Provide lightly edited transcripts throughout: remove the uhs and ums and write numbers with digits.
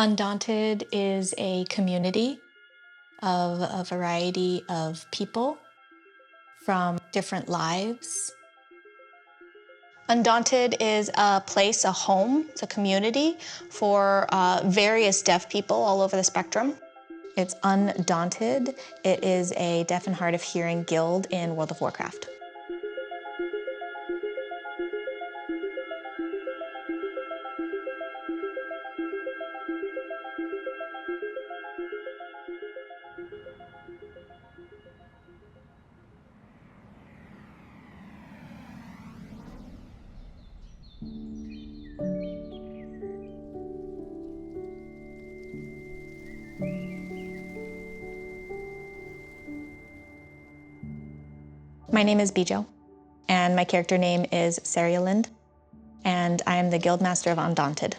Undaunted is a community of a variety of people from different lives. Undaunted is a place, a home, it's a community for various deaf people all over the spectrum. It's Undaunted. It is a deaf and hard of hearing guild in World of Warcraft. My name is Bijo, and my character name is Serialind, and I am the Guildmaster of Undaunted.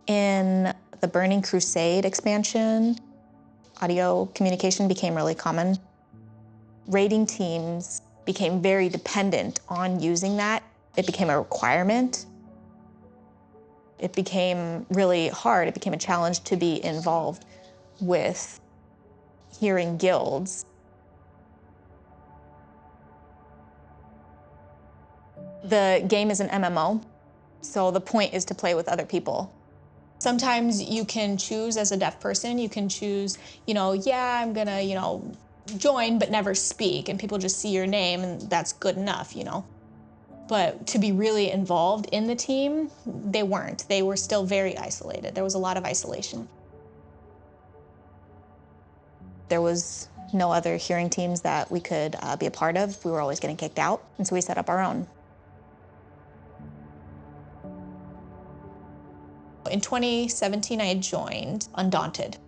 In the Burning Crusade expansion, audio communication became really common. Raiding teams became very dependent on using that. It became a requirement. It became really hard. It became a challenge to be involved with hearing guilds. The game is an MMO, so the point is to play with other people. Sometimes you can choose as a deaf person, you can choose, yeah, I'm gonna, join but never speak, and people just see your name and that's good enough, But to be really involved in the team, they weren't. They were still very isolated. There was a lot of isolation. There was no other hearing teams that we could be a part of. We were always getting kicked out, and so we set up our own. In 2017, I joined Undaunted,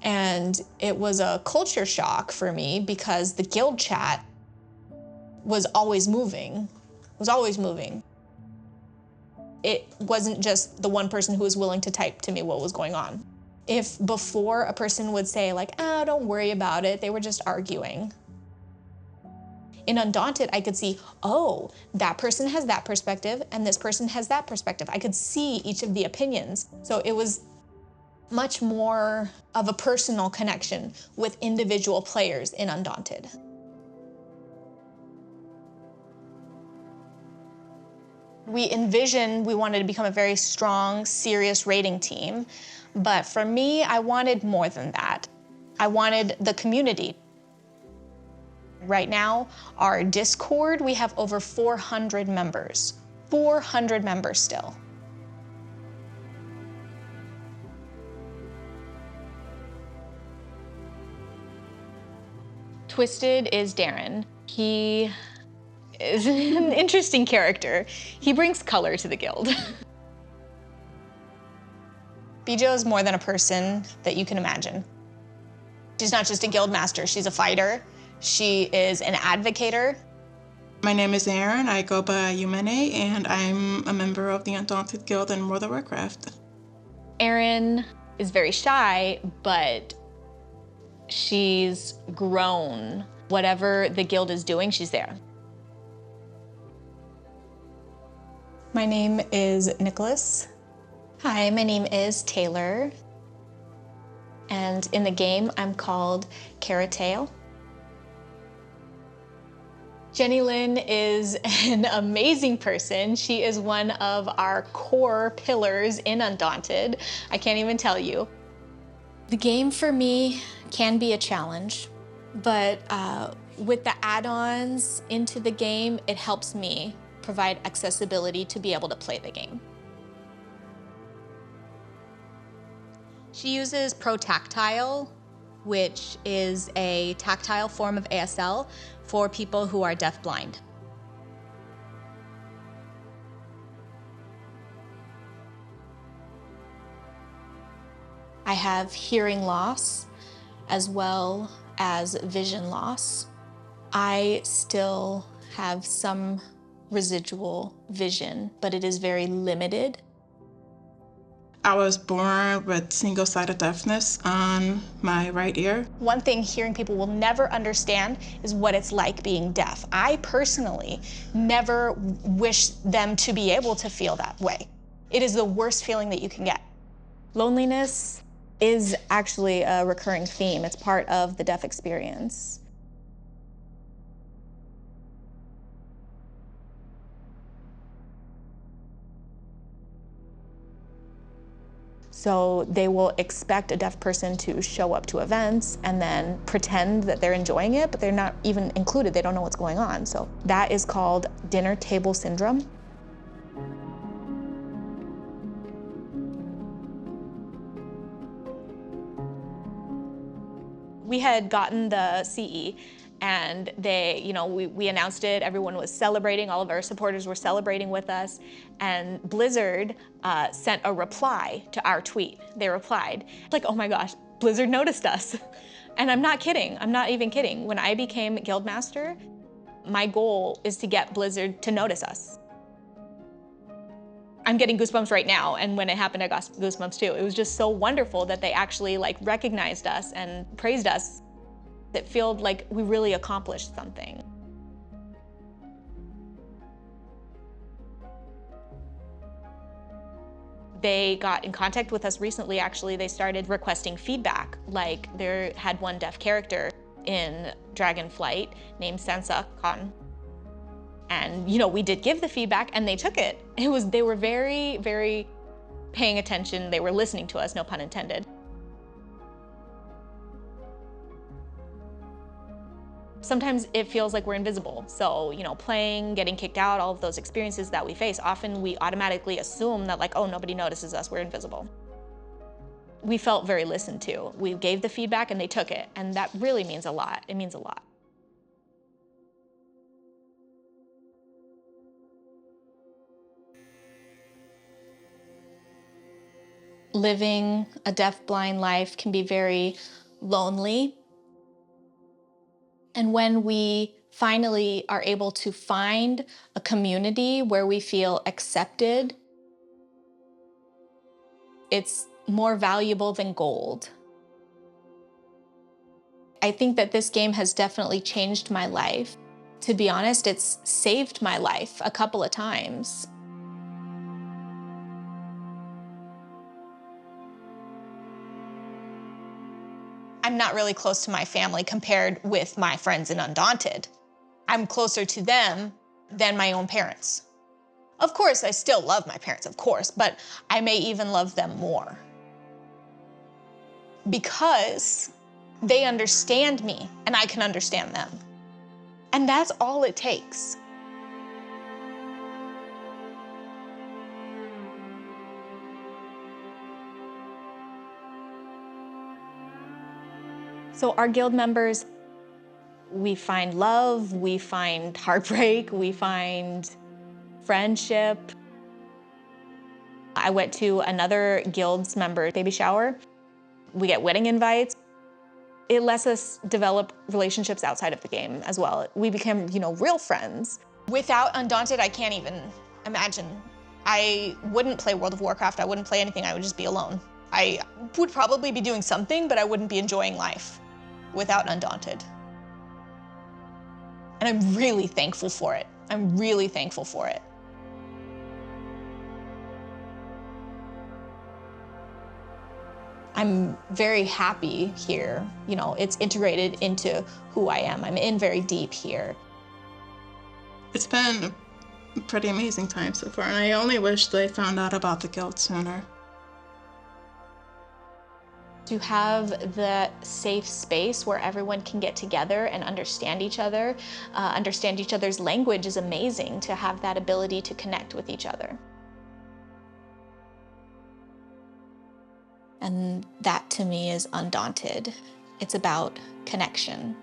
and it was a culture shock for me because the guild chat was always moving, It wasn't just the one person who was willing to type to me what was going on. If before a person would say like, oh, don't worry about it, they were just arguing. In Undaunted, I could see, oh, that person has that perspective and this person has that perspective. I could see each of the opinions. So it was much more of a personal connection with individual players in Undaunted. We wanted to become a very strong, serious raiding team. But for me, I wanted more than that. I wanted the community. Right now, our Discord, we have over 400 members. 400 members still. Twisted is Darren. He is an interesting character. He brings color to the guild. Bijo is more than a person that you can imagine. She's not just a guild master, she's a fighter. She is an advocator. My name is Erin. I go by Yumene, and I'm a member of the Undaunted Guild in World of Warcraft. Erin is very shy, but she's grown. Whatever the guild is doing, she's there. My name is Nicholas. Hi, my name is Taylor. And in the game, I'm called Caratail. Jenny Lynn is an amazing person. She is one of our core pillars in Undaunted. I can't even tell you. The game for me can be a challenge, but with the add-ons into the game, it helps me provide accessibility to be able to play the game. She uses Pro Tactile, which is a tactile form of ASL for people who are deafblind. I have hearing loss as well as vision loss. I still have some residual vision, but it is very limited. I was born with single-sided deafness on my right ear. One thing hearing people will never understand is what it's like being deaf. I personally never wish them to be able to feel that way. It is the worst feeling that you can get. Loneliness is actually a recurring theme. It's part of the deaf experience. So they will expect a deaf person to show up to events and then pretend that they're enjoying it, but they're not even included. They don't know what's going on. So that is called dinner table syndrome. We had gotten the CE and we announced it, everyone was celebrating, all of our supporters were celebrating with us, and Blizzard sent a reply to our tweet. They replied, like, oh my gosh, Blizzard noticed us. And I'm not kidding, I'm not even kidding. When I became Guildmaster, my goal is to get Blizzard to notice us. I'm getting goosebumps right now, and when it happened, I got goosebumps too. It was just so wonderful that they actually recognized us and praised us. It felt like we really accomplished something. They got in contact with us recently, actually. They started requesting feedback. Like, they had one deaf character in Dragonflight named Sansa Khan. And, we did give the feedback and they took it. They were very, very paying attention. They were listening to us, no pun intended. Sometimes it feels like we're invisible. So, playing, getting kicked out, all of those experiences that we face, often we automatically assume that oh, nobody notices us, we're invisible. We felt very listened to. We gave the feedback and they took it. And that really means a lot. It means a lot. Living a deaf-blind life can be very lonely. And when we finally are able to find a community where we feel accepted, it's more valuable than gold. I think that this game has definitely changed my life. To be honest, it's saved my life a couple of times. I'm not really close to my family compared with my friends in Undaunted. I'm closer to them than my own parents. Of course, I still love my parents, of course, but I may even love them more. Because they understand me and I can understand them. And that's all it takes. So our guild members, we find love, we find heartbreak, we find friendship. I went to another guild's member baby shower. We get wedding invites. It lets us develop relationships outside of the game as well. We became, real friends. Without Undaunted, I can't even imagine. I wouldn't play World of Warcraft, I wouldn't play anything, I would just be alone. I would probably be doing something, but I wouldn't be enjoying life without Undaunted. And I'm really thankful for it. I'm really thankful for it. I'm very happy here. It's integrated into who I am. I'm in very deep here. It's been a pretty amazing time so far, and I only wish they found out about the guild sooner. To have the safe space where everyone can get together and understand each other, understand each other's language is amazing, to have that ability to connect with each other. And that to me is Undaunted. It's about connection.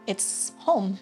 It's home.